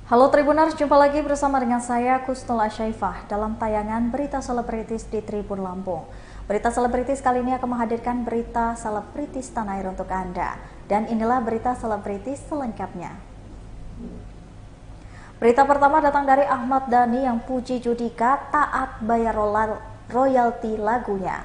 Halo Tribuners, jumpa lagi bersama dengan saya Kusnul Asyaifah dalam tayangan Berita Selebritis di Tribun Lampung. Berita Selebritis kali ini akan menghadirkan berita selebritis tanah air untuk Anda. Dan inilah berita selebritis selengkapnya. Berita pertama datang dari Ahmad Dhani yang puji Judika taat bayar royalti lagunya.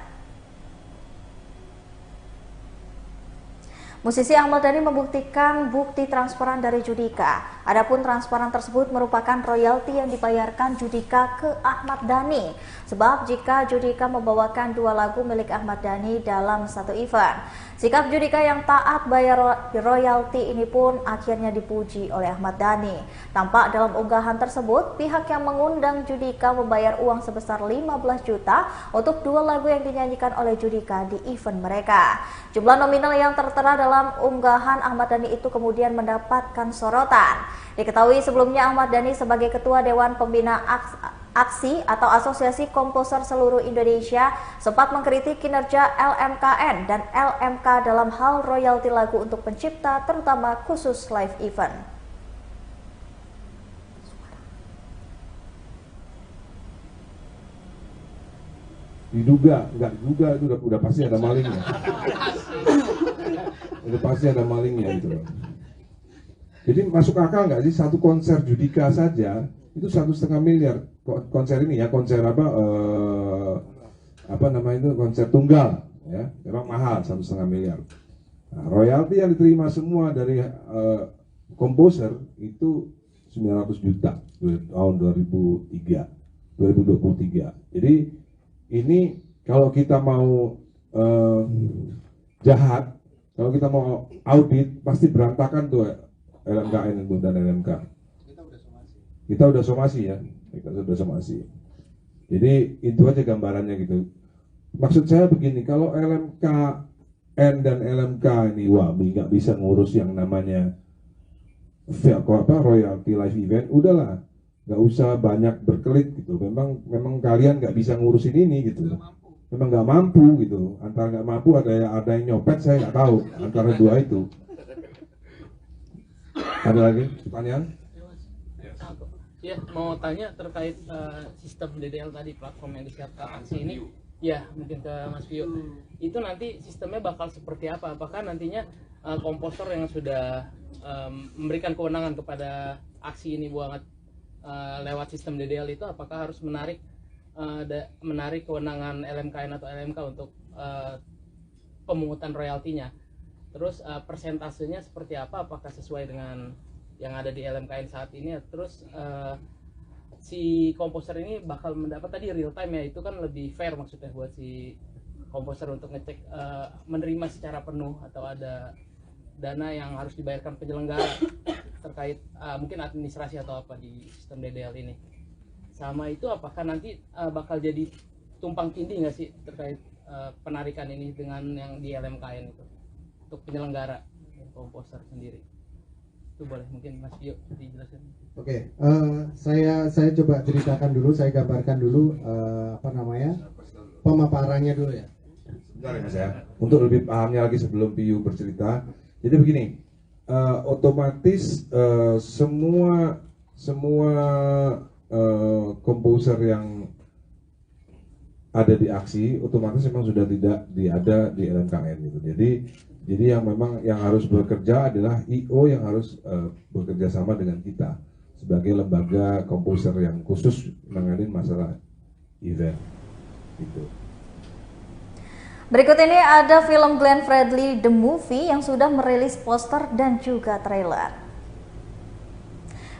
Musisi Ahmad Dhani membuktikan bukti transparan dari Judika. Adapun transparan tersebut merupakan royalti yang dibayarkan Judika ke Ahmad Dhani. Sebab jika Judika membawakan dua lagu milik Ahmad Dhani dalam satu event, sikap Judika yang taat bayar royalti ini pun akhirnya dipuji oleh Ahmad Dhani. Tampak dalam unggahan tersebut, pihak yang mengundang Judika membayar uang sebesar 15 juta untuk dua lagu yang dinyanyikan oleh Judika di event mereka. Jumlah nominal yang tertera dalam unggahan Ahmad Dhani itu kemudian mendapatkan sorotan. Diketahui sebelumnya Ahmad Dhani sebagai Ketua Dewan Pembina Aksi atau Asosiasi Komposer Seluruh Indonesia sempat mengkritik kinerja LMKN dan LMK dalam hal royalti lagu untuk pencipta terutama khusus live event. Nggak diduga itu udah pasti ada malingnya. Udah pasti ada malingnya itu. Jadi masuk akal nggak sih satu konser Judika saja itu 1,5 miliar konser ini ya, konser apa namanya itu, konser tunggal ya, memang mahal 1,5 miliar. Nah, royalti yang diterima semua dari komposer itu 900 juta tahun 2023. Jadi ini kalau kita mau jahat, kalau kita mau audit pasti berantakan tuh LMKN dan LMK. Kita udah somasi ya, kita sudah somasi. Jadi itu aja gambarannya gitu. Maksud saya begini, kalau LMKN dan LMK ini nggak bisa ngurus yang namanya royalty live event, udahlah, nggak usah banyak berkelit gitu. Memang kalian nggak bisa ngurusin ini gitu. Memang nggak mampu gitu. Antara nggak mampu ada yang nyopet, saya nggak tahu antara dua itu. Ada lagi pertanyaan? Ya, mau tanya terkait sistem DDL tadi, platform yang disiapkan aksi ini. Ya, mungkin ke Mas Vio. Itu nanti sistemnya bakal seperti apa? Apakah nantinya komposer yang sudah memberikan kewenangan kepada aksi ini buat lewat sistem DDL itu, apakah harus menarik kewenangan LMKN atau LMK untuk pemungutan royaltinya? Terus persentasenya seperti apa? Apakah sesuai dengan yang ada di LMKN saat ini? Terus si komposer ini bakal mendapat tadi real time ya, itu kan lebih fair maksudnya buat si komposer untuk ngecek menerima secara penuh atau ada dana yang harus dibayarkan penyelenggara terkait mungkin administrasi atau apa di sistem DDL ini. Sama itu apakah nanti bakal jadi tumpang tindih nggak sih terkait penarikan ini dengan yang di LMKN itu untuk penyelenggara komposer sendiri? Itu boleh mungkin Mas Vio dijelaskan. Oke, saya coba ceritakan dulu, saya gambarkan dulu pemaparannya dulu ya. Sebentar ya Mas ya, untuk lebih pahamnya lagi sebelum Piyu bercerita. Jadi begini, otomatis semua komposer yang ada di aksi otomatis memang sudah tidak ada di LMKN gitu. Jadi yang memang yang harus bekerja adalah IO yang harus bekerja sama dengan kita sebagai lembaga komposer yang khusus menangani masalah event gitu. Berikut ini ada film Glenn Fredly The Movie yang sudah merilis poster dan juga trailer.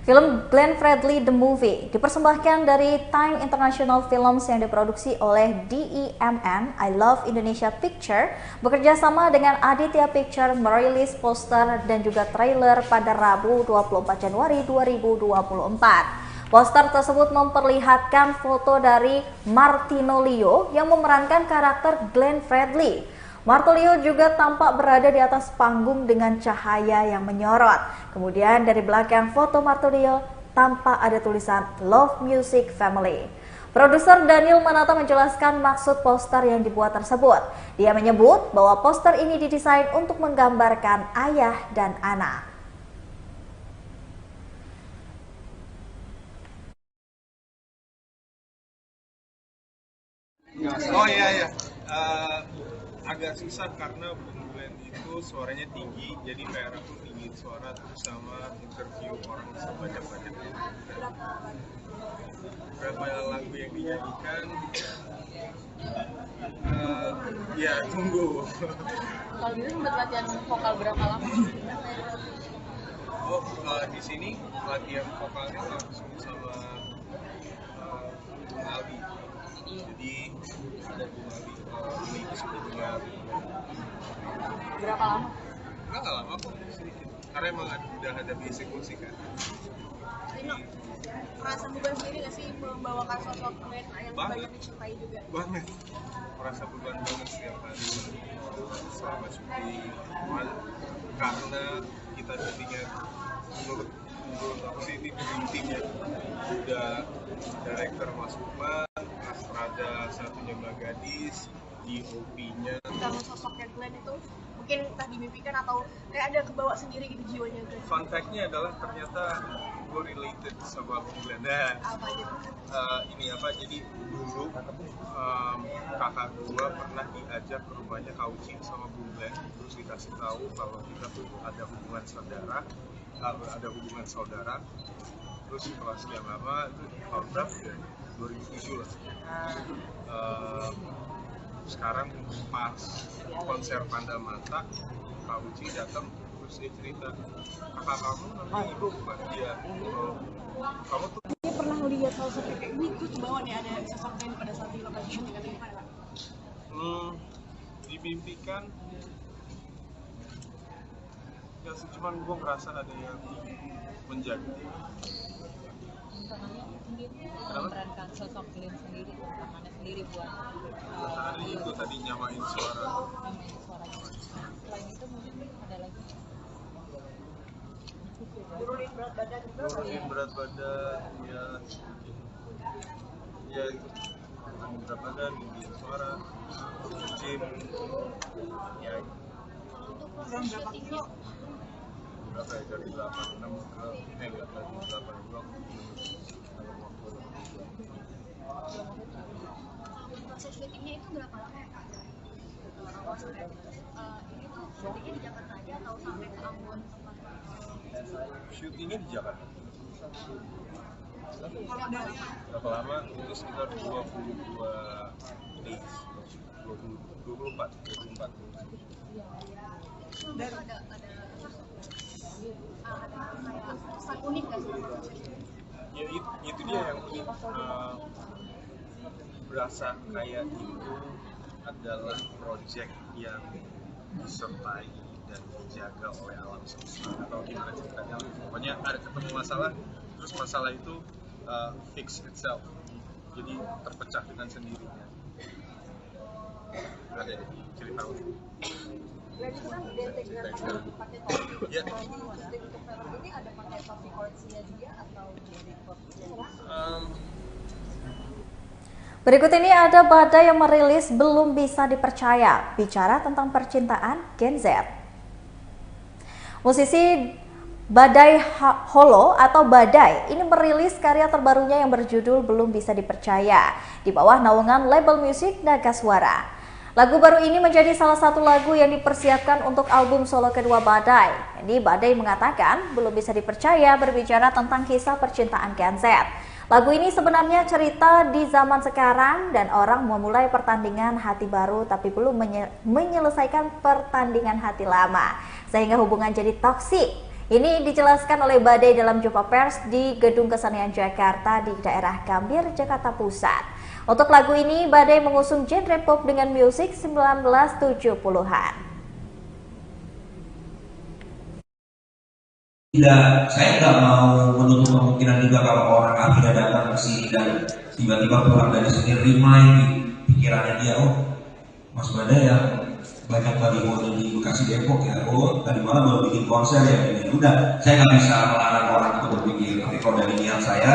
Film Glenn Fredly The Movie dipersembahkan dari Time International Films yang diproduksi oleh DIMN I Love Indonesia Picture bekerja sama dengan Aditya Picture merilis poster dan juga trailer pada Rabu 24 Januari 2024. Poster tersebut memperlihatkan foto dari Martino Leo yang memerankan karakter Glenn Fredly. Martino juga tampak berada di atas panggung dengan cahaya yang menyorot. Kemudian dari belakang foto Martino tampak ada tulisan Love Music Family. Produser Daniel Manata menjelaskan maksud poster yang dibuat tersebut. Dia menyebut bahwa poster ini didesain untuk menggambarkan ayah dan anak. Oh iya. Agak susah karena Bung Glenn itu suaranya tinggi, jadi kayak aku tinggiin suara terus sama interview orang sebanyak-banyaknya. Berapa lagu yang dinyanyikan? Ya tunggu. Kalau gitu sempat latihan vokal berapa lama? Oh, di sini latihan vokalnya langsung sama Bung Ali. Jadi ada Bung Ali ini sebelumnya. Berapa lama? Nggak lama kok, sedikit. Karena emang udah ada basic musik kan. Ini merasa beban sendiri nggak sih membawakan sosok Glenn yang banyak dicintai juga? Banget. Merasa beban banget setiap hari selama syuting. Karena kita syutingnya menurut aku sih ini dream team ya. Udah director Mas Lukman, Astrada Satunya Mbak Gadis, DOP-nya. Kalau sosoknya Glenn itu mungkin entah dimimpikan atau kayak ada kebawa sendiri gitu jiwanya Glenn. Fun fact-nya adalah ternyata gue related sama Bung Glenn. Nah, Apa gitu? Jadi dulu kakak gue pernah diajak ke rumahnya Kauci sama Bung Glenn, terus dikasih tahu kalau kita tuh ada hubungan saudara, terus setelah sekian lama itu tahun berapa ya? 2007 lah. Sekarang pas konser Panda Mata, Kauci datang terus dia cerita, kakak kamu namanya Ibu bukan dia. Kamu tuh Dia pernah lihat hal seperti kayak gitu ke bawah nih ada sosok Glenn pada saat di lokasi syuting atau gimana? dimimpikan ya sih, cuman gue ngerasa ada yang menjaga. memerankan sosok Glenn sendiri, tangannya sendiri buat Hari itu tadi nyamain suara. namain suaranya. Selain itu mungkin ada lagi Turunin berat badan juga. Turunin berat badan, ya itu turunin berat badan, tinggiin suara, gym, ya Untuk program berapa kilo? berapa ya, dari 86 ke enggak dari 82 Proses syutingnya itu berapa lama ya Kak? Ini tuh syutingnya di Jakarta aja atau sampai ke Ambon tempat? syutingnya di Jakarta. Kalau ada Berapa lama? Itu sekitar 22 days, 24. dari ada kayak kesan unik nggak sih? Ya itu dia yang unik. Berasa kayak itu adalah project yang disertai dan dijaga oleh alam semesta, atau gimana ceritanya. Pokoknya ada ketemu masalah, terus masalah itu fix itself, jadi terpecah dengan sendirinya. Ada cerita unik. Dan itu kan identik dengan pakai topi. Ya. Jadi untuk film ini ada pakai topi koleksinya dia atau dari topinya? Berikut ini ada Badai yang merilis Belum Bisa Dipercaya, bicara tentang percintaan Gen Z. Musisi Badai Holo atau Badai ini merilis karya terbarunya yang berjudul Belum Bisa Dipercaya di bawah naungan label musik Naga Suara. Lagu baru ini menjadi salah satu lagu yang dipersiapkan untuk album solo kedua Badai. Jadi Badai mengatakan Belum Bisa Dipercaya berbicara tentang kisah percintaan Gen Z. Lagu ini sebenarnya cerita di zaman sekarang dan orang memulai pertandingan hati baru tapi belum menyelesaikan pertandingan hati lama, sehingga hubungan jadi toksik. Ini dijelaskan oleh Badai dalam jumpa pers di Gedung Kesenian Jakarta di daerah Gambir, Jakarta Pusat. Untuk lagu ini, Badai mengusung genre pop dengan musik 1970-an. Tidak, saya nggak mau menutup kemungkinan juga kalau orang akhirnya datang ke sini dan tiba-tiba pulang dari sini remind pikirannya dia, oh Mas Badai yang banyak baliho di Bekasi Depok ya, oh tadi malam baru bikin konser ya, ini udah, saya nggak bisa melarang orang untuk berpikir, tapi kalau dari niat saya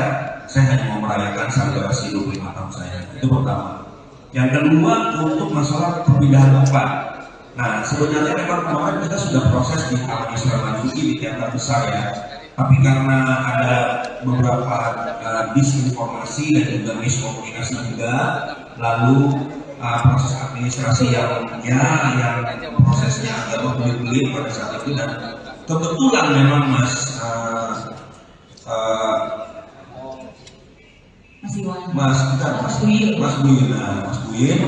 hanya mau merayakan selebrasi 25 tahun saya, itu pertama. Yang kedua, untuk masalah perpindahan tempat. Nah, sebenarnya memang kemarin kita sudah proses di Alami Suramanjuki di teater besar ya, tapi karena ada beberapa disinformasi dan juga miskomunikasi juga, lalu proses administrasi yang prosesnya agak berbelit-belit pada saat itu, dan kebetulan memang Mas Buyin,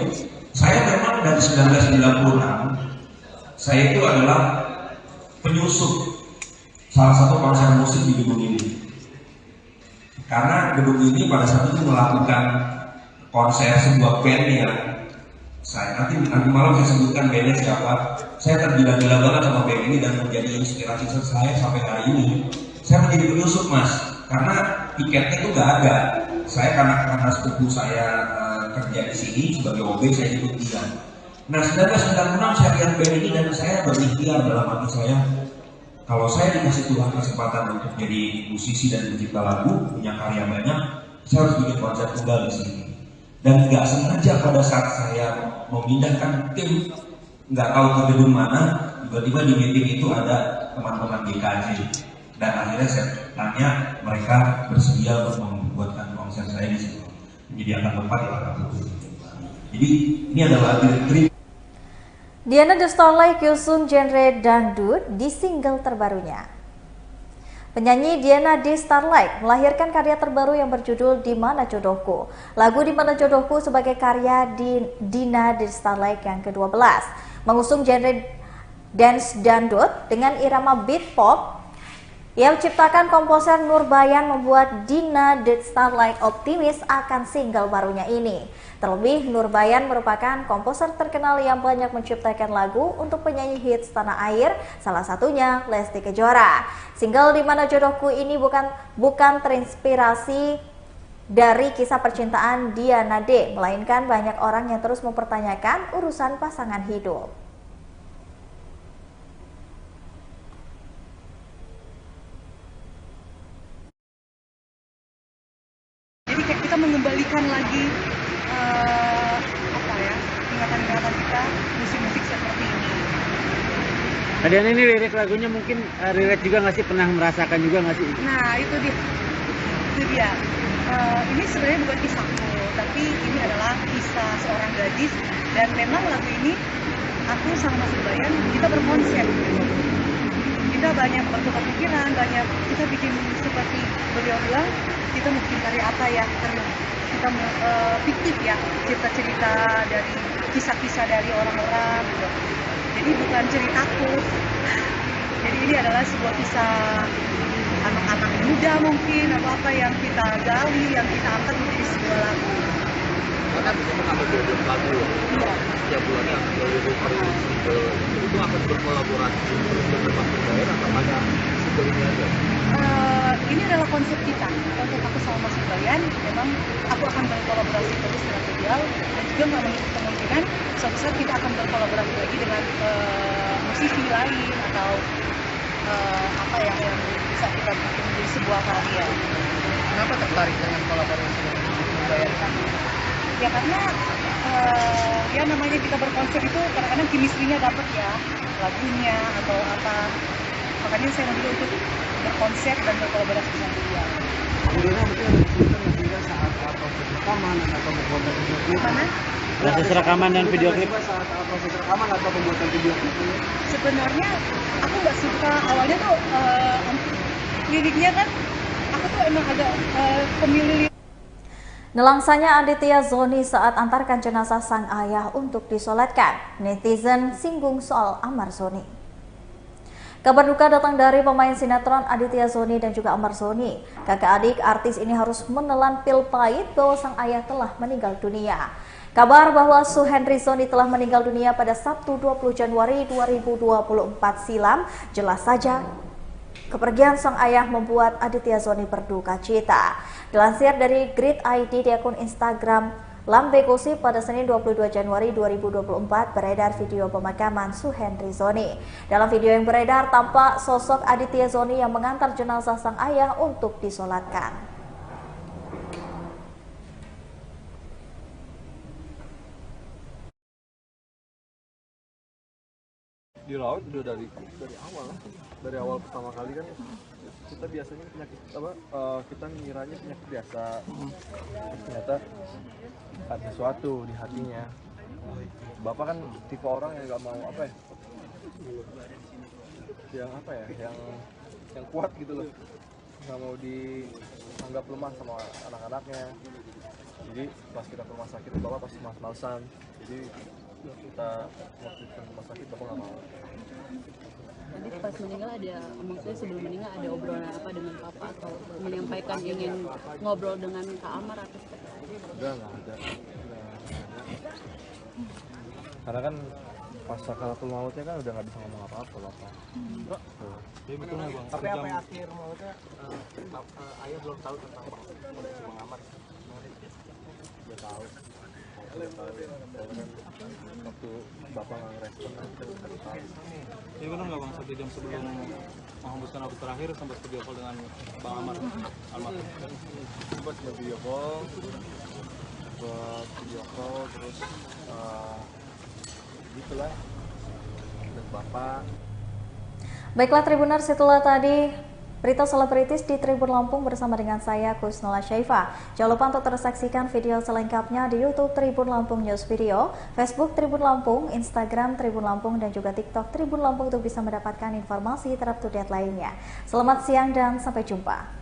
saya memang dari 1996 saya itu adalah penyusup salah satu konser musik di gedung ini, karena gedung ini pada saat itu melakukan konser sebuah band yang nanti malam saya sebutkan bandnya siapa. Saya tergila-gila banget sama band ini dan menjadi inspirasi saya sampai hari ini. Saya menjadi penyusup, Mas, karena tiketnya itu nggak ada. Saya karena sepupu saya kerja di sini sebagai OB, saya ikut dia. Nah, 1996 saya lihat band ini dan saya berikhtiar dalam hati saya, kalau saya dikasih Tuhan kesempatan untuk jadi musisi dan pencipta lagu, punya karya banyak, saya harus bikin konser tunggal di sini. Dan nggak sengaja pada saat saya memindahkan tim, nggak tahu ke gedung mana, tiba-tiba di meeting itu ada teman-teman GKJ. Dan akhirnya saya tanya, mereka bersedia untuk membuatkan konser saya di situ, menyediakan tempat di Warna Putih. Jadi ini adalah Diana The Starlight usung genre dangdut di single terbarunya. Penyanyi Diana The Starlight melahirkan karya terbaru yang berjudul Di Mana Jodohku. Lagu Di Mana Jodohku sebagai karya Dina The Starlight yang ke-12. Mengusung genre dance dangdut dengan irama beat pop yang diciptakan komposer Nurbayan, membuat Dina The Starlight optimis akan single barunya ini. Terlebih, Nurbayan merupakan komposer terkenal yang banyak menciptakan lagu untuk penyanyi hits tanah air, salah satunya Lesti Kejora. Single Di Mana Jodohku ini bukan terinspirasi dari kisah percintaan Diana D, melainkan banyak orang yang terus mempertanyakan urusan pasangan hidup. Jadi kayak kita mengembalikan lagi ingatan-ingatan kita, musik-musik seperti ini. Adiana, ini lirik lagunya mungkin relate juga nggak sih, pernah merasakan juga nggak sih? Nah itu dia. Ini sebenarnya bukan kisahku, tapi ini adalah kisah seorang gadis, dan memang lagu ini aku sama Mas Nurbayan kita berkonsep. Kita banyak bertukar pikiran, kita bikin seperti beliau bilang, kita mau bikin karya apa ya, karena kita fiktif ya, cerita-cerita dari kisah-kisah dari orang-orang gitu. Jadi bukan ceritaku. Jadi ini adalah sebuah kisah anak-anak muda mungkin, atau apa yang kita gali, yang kita angkat menjadi sebuah lagu. Karena bisa akan jadi lagu ya. Iya. Setiap bulannya akan jadi single. Itu akan berkolaborasi terus dengan Mas Nurbayan atau hanya single ini aja? Ini adalah konsep kita, konsep aku sama Mas Nurbayan. Memang aku akan berkolaborasi terus dengan beliau, dan juga nggak menutup kemungkinan suatu saat kita akan berkolaborasi lagi dengan musisi lain atau apa yang bisa kita bikin menjadi sebuah karya. Kenapa tertarik dengan kolaborasi dengan Mas Nurbayan? Ya karena ya namanya kita berkonsep itu kadang-kadang chemistry-nya dapat ya, lagunya atau apa. Makanya saya memilih untuk berkonsep dan berkolaborasi dengan beliau. Kemudian mungkin ada kesulitan nggak saat proses rekaman atau pembuatan video klip? Mana? Proses rekaman dan video klip. Saat proses rekaman atau pembuatan video klip? Sebenarnya aku nggak suka awalnya tuh liriknya kan, aku tuh emang agak pemilih. Nelangsanya Aditya Zoni saat antarkan jenazah sang ayah untuk disolatkan. Netizen singgung soal Amar Zoni. Kabar duka datang dari pemain sinetron Aditya Zoni dan juga Amar Zoni. Kakak adik artis ini harus menelan pil pahit bahwa sang ayah telah meninggal dunia. Kabar bahwa Suhendri Zoni telah meninggal dunia pada Sabtu 20 Januari 2024 silam jelas saja kepergian sang ayah membuat Aditya Zoni berduka cita. Dilansir dari Grid ID di akun Instagram Lambe Gosip, pada Senin 22 Januari 2024 beredar video pemakaman Suhendri Zoni. Dalam video yang beredar tampak sosok Aditya Zoni yang mengantar jenazah sang ayah untuk disolatkan. Di laut udah dari awal pertama kali kan kita biasanya penyakit kita ngiranya penyakit biasa, ternyata ada sesuatu di hatinya. Bapak kan tipe orang yang nggak mau apa ya, yang kuat gitu loh, nggak mau dianggap lemah sama anak-anaknya. Jadi pas kita ke rumah sakit Bapak pasti malas-malasan, jadi kita waktu ke rumah sakit Bapak nggak mau. Tadi pas meninggal ada, maksudnya sebelum meninggal ada obrolan apa dengan Papa atau menyampaikan ingin ngobrol dengan Kak Amar atau Enggak ada. Karena kan pas sakaratul mautnya kan udah nggak bisa ngomong apa-apa Bapak. Jadi betul nggak Bang? Tapi apa akhir mautnya ayah belum tahu tentang kondisi Bang Amar? Udah tahu. Waktu Bapak nggak ngerespon kan kita udah tahu. Ini benar nggak Bang, 1 jam sebelum menghembuskan waktu terakhir sempat video call dengan Bang Amar almarhum? Sempat video call, terus gitulah dan Bapak. Baiklah Tribuners, itulah tadi berita selebritis di Tribun Lampung bersama dengan saya Kusnala Syaifa. Jangan lupa untuk terus saksikan video selengkapnya di YouTube Tribun Lampung News Video, Facebook Tribun Lampung, Instagram Tribun Lampung, dan juga TikTok Tribun Lampung untuk bisa mendapatkan informasi terupdate lainnya. Selamat siang dan sampai jumpa.